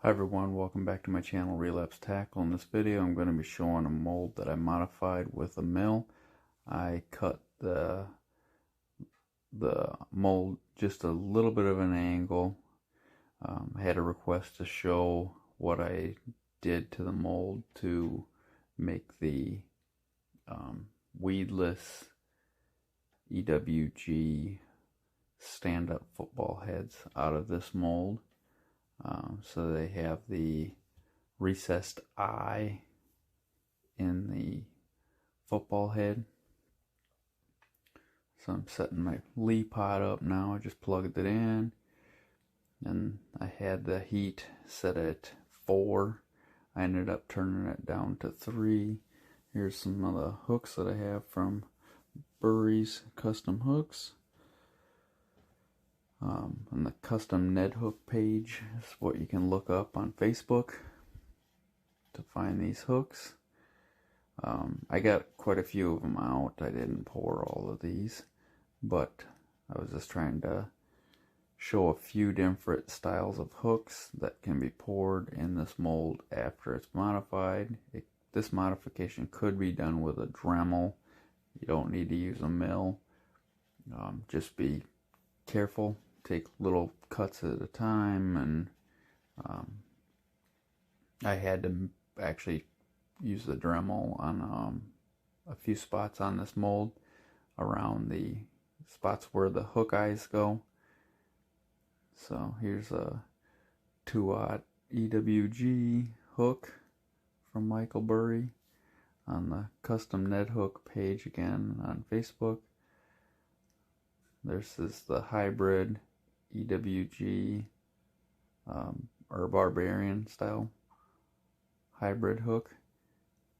Hi everyone, welcome back to my channel Relapse Tackle. In this video I'm going to be showing a mold that I modified with a mill. I cut the mold just a little bit of an angle. I had a request to show what I did to the mold to make the weedless EWG stand-up football heads out of this mold. So they have the recessed eye in the football head. So I'm setting my Lee pot up now. I just plugged it in, and I had the heat set at 4. I ended up turning it down to 3. Here's some of the hooks that I have from Burry's Custom Hooks. On the custom Ned hook page is what you can look up on Facebook to find these hooks. I got quite a few of them out. I didn't pour all of these, but I was just trying to show a few different styles of hooks that can be poured in this mold after it's modified. This modification could be done with a Dremel. You don't need to use a mill. Just be careful. Take little cuts at a time, and I had to actually use the Dremel on a few spots on this mold, around the spots where the hook eyes go. So here's a 2/0 EWG hook from Michael Burry on the custom Ned hook page again on Facebook. This is the hybrid EWG or Barbarian style hybrid hook,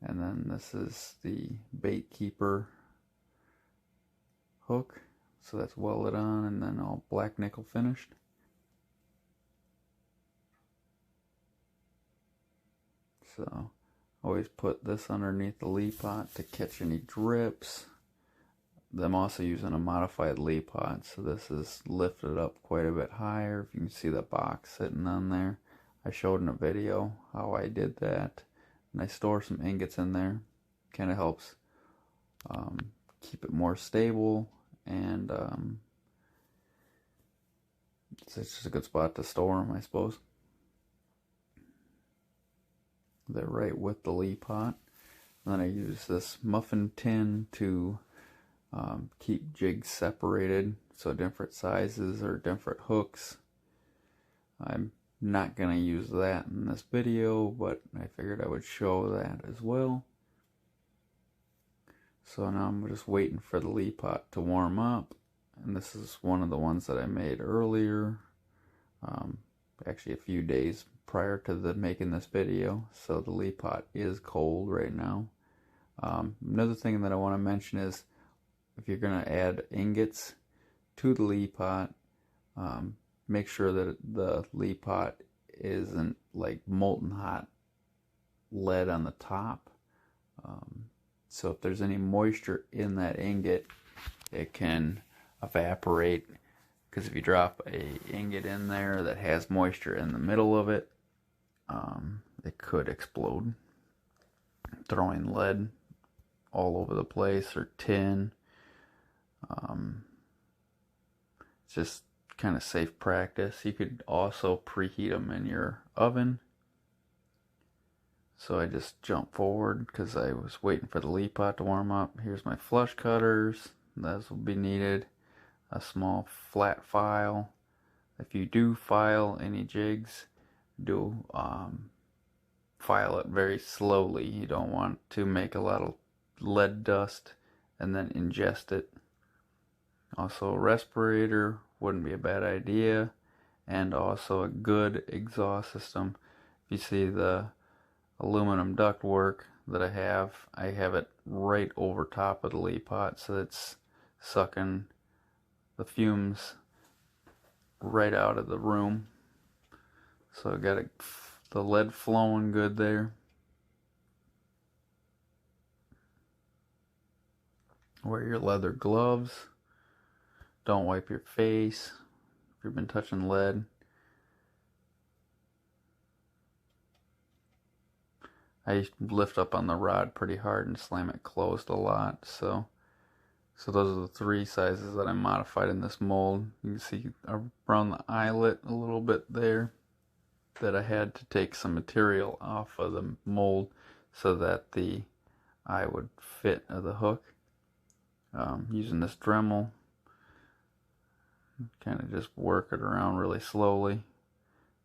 and then this is the bait keeper hook, so that's welded on and then all black nickel finished. So always put this underneath the Lee pot to catch any drips. I'm also using a modified Lee pot, so this is lifted up quite a bit higher. If you can see the box sitting on there, I showed in a video how I did that, and I store some ingots in there. Kind of helps keep it more stable, and it's just a good spot to store them, I suppose. They're right with the Lee pot. And then I use this muffin tin to keep jigs separated, so different sizes or different hooks. I'm not going to use that in this video, but I figured I would show that as well. So now I'm just waiting for the Lee pot to warm up, and this is one of the ones that I made earlier, actually a few days prior to making this video, so the Lee pot is cold right now. Another thing that I want to mention is, if you're going to add ingots to the Lee pot, make sure that the Lee pot isn't like molten hot lead on the top. So if there's any moisture in that ingot, it can evaporate, because if you drop a ingot in there that has moisture in the middle of it, it could explode, throwing lead all over the place, or tin. It's just kind of safe practice. You could also preheat them in your oven. So I just jumped forward because I was waiting for the Lee pot to warm up. Here's my flush cutters. Those will be needed. A small flat file. If you do file any jigs, do file it very slowly. You don't want to make a lot of lead dust and then ingest it. Also a respirator wouldn't be a bad idea, and also a good exhaust system. If you see the aluminum ductwork that I have it right over top of the Lee pot, so it's sucking the fumes right out of the room. So I got the lead flowing good there. Wear your leather gloves. Don't wipe your face if you've been touching lead. I lift up on the rod pretty hard and slam it closed a lot. So those are the 3 sizes that I modified in this mold. You can see around the eyelet a little bit there that I had to take some material off of the mold so that the eye would fit the hook. Using this Dremel, kind of just work it around really slowly,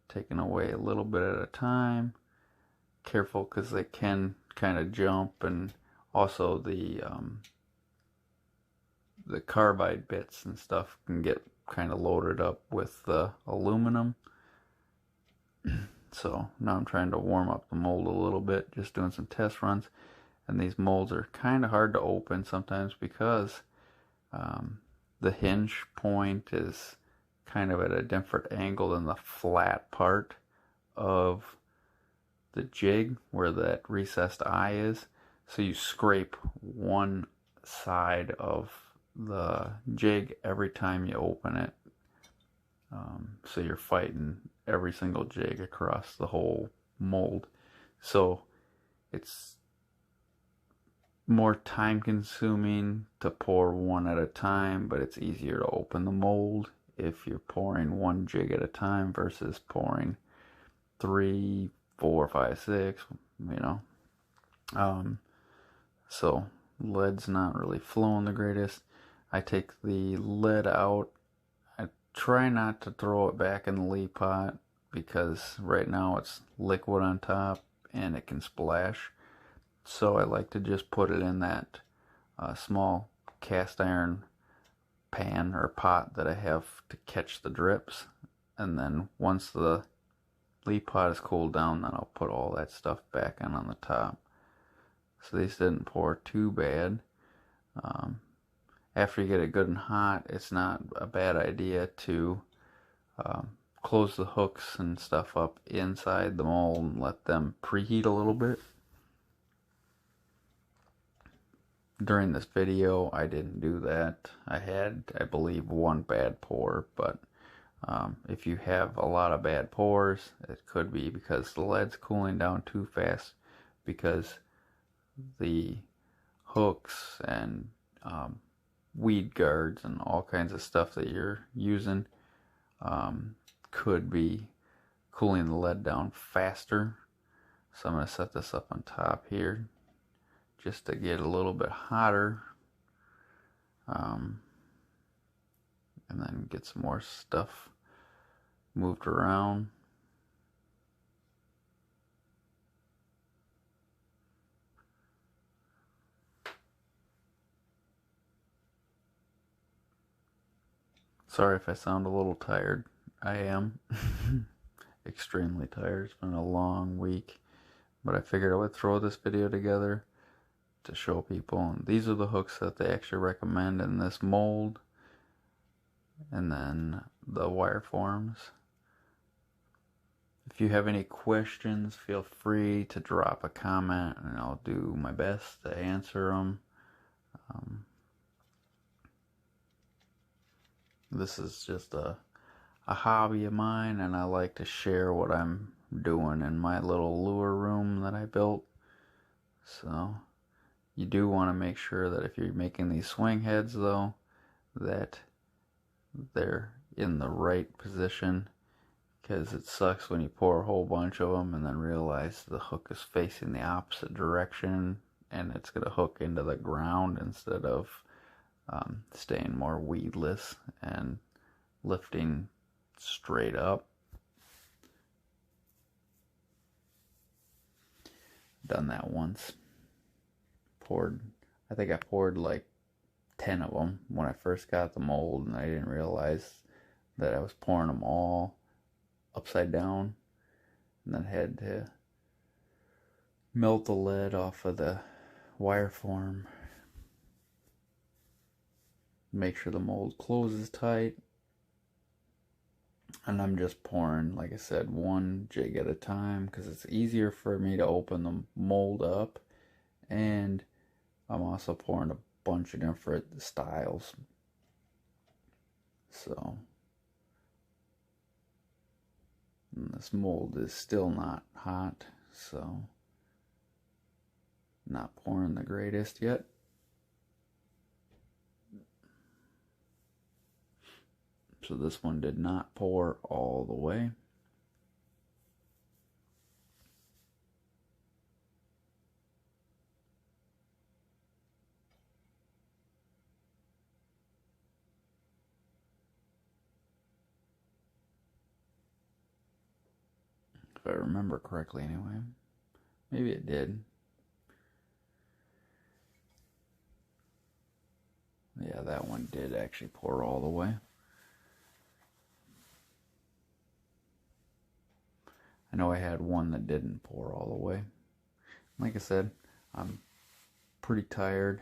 taking away a little bit at a time. Careful because they can kind of jump, and also the carbide bits and stuff can get kind of loaded up with the aluminum. So now I'm trying to warm up the mold a little bit, just doing some test runs. And these molds are kind of hard to open sometimes because the hinge point is kind of at a different angle than the flat part of the jig where that recessed eye is. So you scrape one side of the jig every time you open it. So you're fighting every single jig across the whole mold. So it's more time consuming to pour one at a time, but it's easier to open the mold if you're pouring one jig at a time versus pouring 3, 4, 5, 6, you know. So lead's not really flowing the greatest. I take the lead out. I try not to throw it back in the lead pot because right now it's liquid on top and it can splash. So I like to just put it in that small cast iron pan or pot that I have to catch the drips. And then once the lead pot is cooled down, then I'll put all that stuff back in on the top. So these didn't pour too bad. After you get it good and hot, it's not a bad idea to close the hooks and stuff up inside the mold and let them preheat a little bit. During this video, I didn't do that. I had, I believe, 1 bad pour, but if you have a lot of bad pours, it could be because the lead's cooling down too fast, because the hooks and weed guards and all kinds of stuff that you're using could be cooling the lead down faster. So I'm going to set this up on top here just to get a little bit hotter, and then get some more stuff moved around. Sorry if I sound a little tired. I am extremely tired. It's been a long week, but I figured I would throw this video together to show people. And these are the hooks that they actually recommend in this mold, and then the wire forms. If you have any questions, feel free to drop a comment and I'll do my best to answer them. This is just a hobby of mine, and I like to share what I'm doing in my little lure room that I built. So you do want to make sure that if you're making these swing heads, though, that they're in the right position, because it sucks when you pour a whole bunch of them and then realize the hook is facing the opposite direction and it's going to hook into the ground instead of staying more weedless and lifting straight up. Done that once. I think I poured like 10 of them when I first got the mold, and I didn't realize that I was pouring them all upside down, and then had to melt the lead off of the wire form, make sure the mold closes tight, and I'm just pouring, like I said, 1 jig at a time because it's easier for me to open the mold up, and I'm also pouring a bunch of different styles. So and this mold is still not hot, so not pouring the greatest yet. So this one did not pour all the way. If I remember correctly anyway. Maybe it did. Yeah, that one did actually pour all the way. I know I had one that didn't pour all the way. Like I said, I'm pretty tired.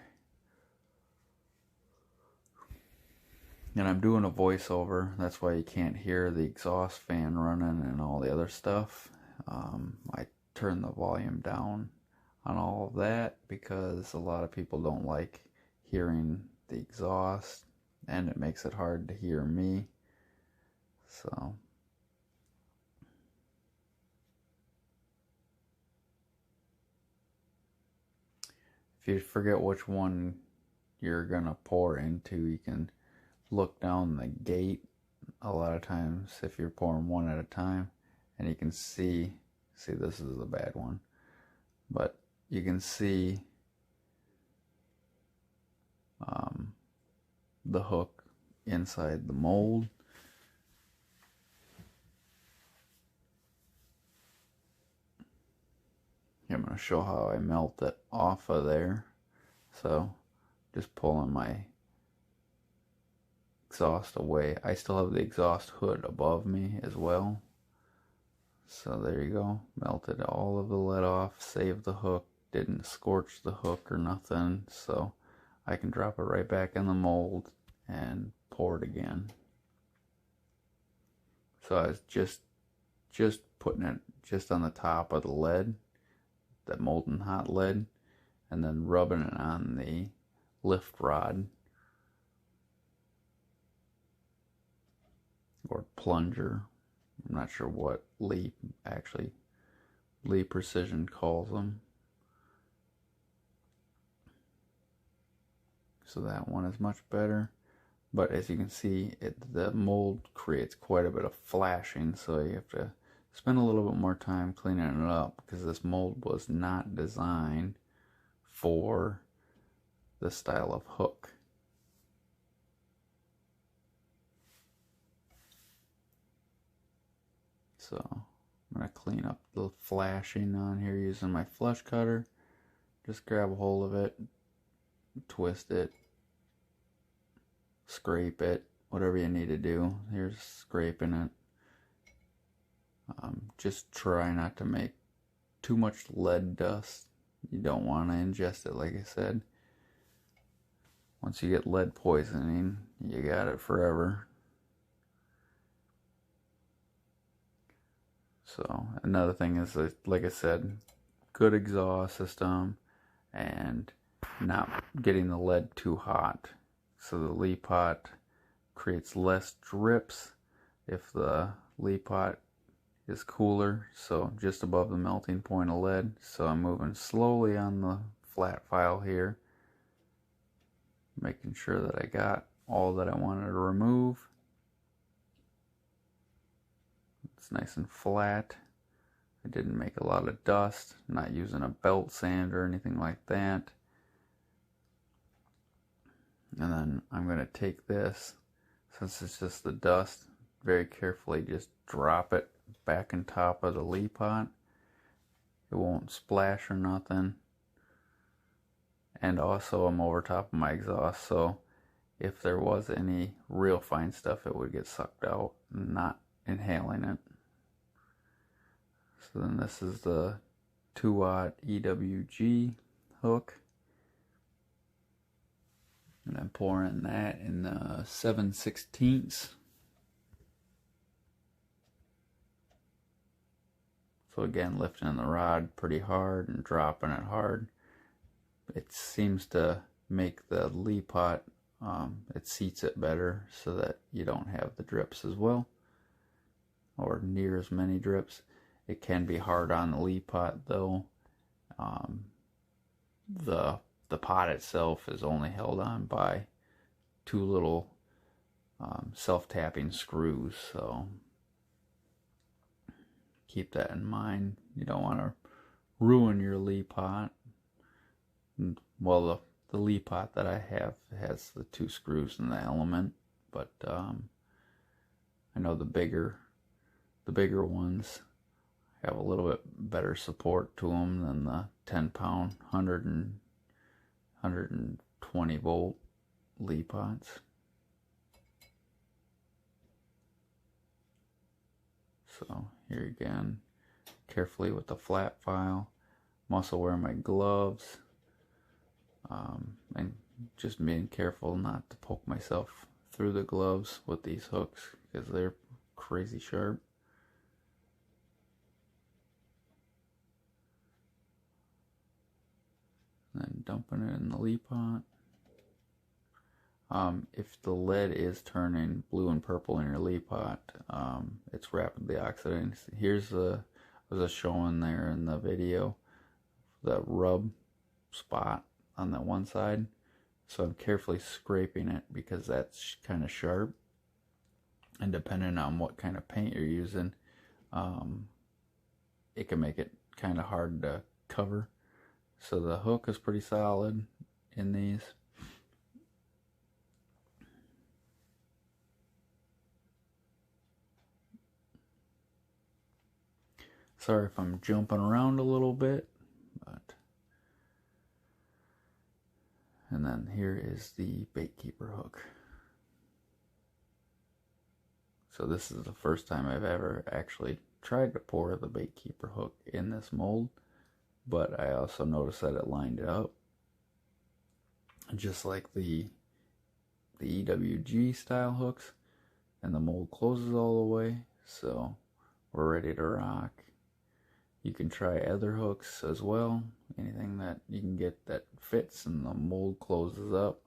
And I'm doing a voiceover. That's why you can't hear the exhaust fan running and all the other stuff. I turned the volume down on all of that because a lot of people don't like hearing the exhaust, and it makes it hard to hear me. So if you forget which one you're gonna pour into, you can look down the gate a lot of times if you're pouring one at a time, and you can see this is the bad one, but you can see the hook inside the mold. I'm going to show how I melt it off of there. So just pulling my exhaust away. I still have the exhaust hood above me as well. So there you go. Melted all of the lead off, saved the hook, didn't scorch the hook or nothing. So I can drop it right back in the mold and pour it again. So I was just putting it just on the top of the lead, that molten hot lead, and then rubbing it on the lift rod or plunger. I'm not sure what Lee Precision calls them. So that one is much better. But as you can see, the mold creates quite a bit of flashing, so you have to spend a little bit more time cleaning it up, because this mold was not designed for this style of hook. So I'm going to clean up the flashing on here using my flush cutter. Just grab a hold of it, twist it, scrape it, whatever you need to do. Here's scraping it. Just try not to make too much lead dust. You don't want to ingest it, like I said. Once you get lead poisoning, you got it forever. So another thing is, like I said, good exhaust system and not getting the lead too hot. So the lead pot creates less drips if the lead pot is cooler, so just above the melting point of lead. So I'm moving slowly on the flat file here, making sure that I got all that I wanted to remove. It's nice and flat. I didn't make a lot of dust, not using a belt sander or anything like that. And then I'm going to take this, since it's just the dust, very carefully just drop it back on top of the lead pot. It won't splash or nothing. And also I'm over top of my exhaust, so if there was any real fine stuff, it would get sucked out, not inhaling it. So then this is the 2-watt EWG hook. And I'm pouring that in the 7/16. So again, lifting the rod pretty hard and dropping it hard. It seems to make the lead pot, it seats it better so that you don't have the drips as well, or near as many drips. It can be hard on the lead pot though. the pot itself is only held on by two little self-tapping screws, so keep that in mind. You don't want to ruin your Lee pot. Well, the Lee pot that I have has the two screws in the element, but I know the bigger ones have a little bit better support to them than the 10-pound 120 volt Lee pots. So here again, carefully with the flat file. I'm also wearing my gloves, and just being careful not to poke myself through the gloves with these hooks because they're crazy sharp. And then dumping it in the Lee pot. If the lead is turning blue and purple in your Lee pot, it's rapidly oxidating. Here's was a showing there in the video, the rub spot on that one side. So I'm carefully scraping it because that's kind of sharp. And depending on what kind of paint you're using, it can make it kind of hard to cover. So the hook is pretty solid in these. Sorry if I'm jumping around a little bit, but... And then here is the bait keeper hook. So this is the first time I've ever actually tried to pour the bait keeper hook in this mold, but I also noticed that it lined up. Just like the EWG style hooks, and the mold closes all the way, so we're ready to rock. You can try other hooks as well, anything that you can get that fits and the mold closes up.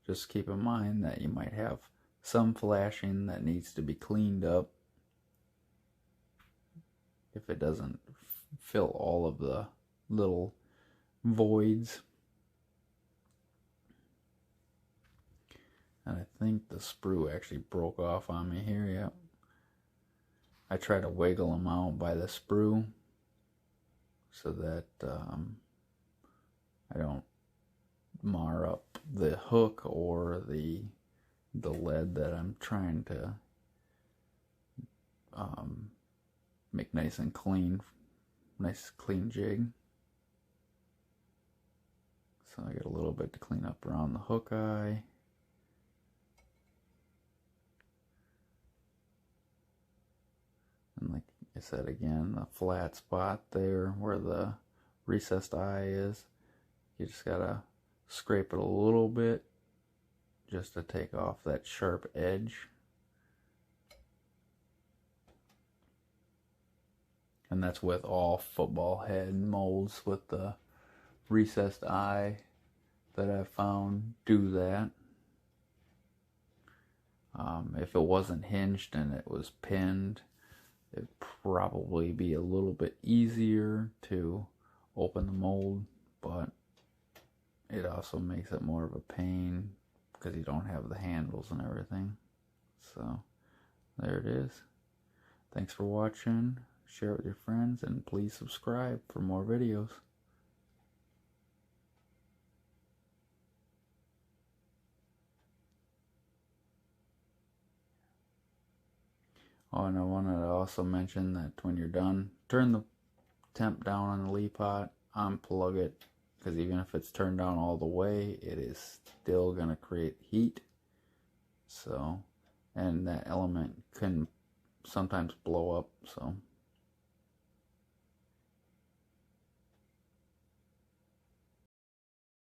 Just keep in mind that you might have some flashing that needs to be cleaned up if it doesn't fill all of the little voids. And I think the sprue actually broke off on me here, yep. I try to wiggle them out by the sprue so that I don't mar up the hook or the lead that I'm trying to make nice and clean. Nice clean jig. So I got a little bit to clean up around the hook eye. And like I said again, the flat spot there where the recessed eye is, you just gotta scrape it a little bit just to take off that sharp edge. And that's with all football head molds with the recessed eye that I've found do that. If it wasn't hinged and it was pinned, it'd probably be a little bit easier to open the mold, but it also makes it more of a pain because you don't have the handles and everything. So there it is. Thanks for watching. Share it with your friends and please subscribe for more videos. Oh, and I wanted to also mention that when you're done, turn the temp down on the Lee pot, unplug it, because even if it's turned down all the way, it is still going to create heat. So, and that element can sometimes blow up, so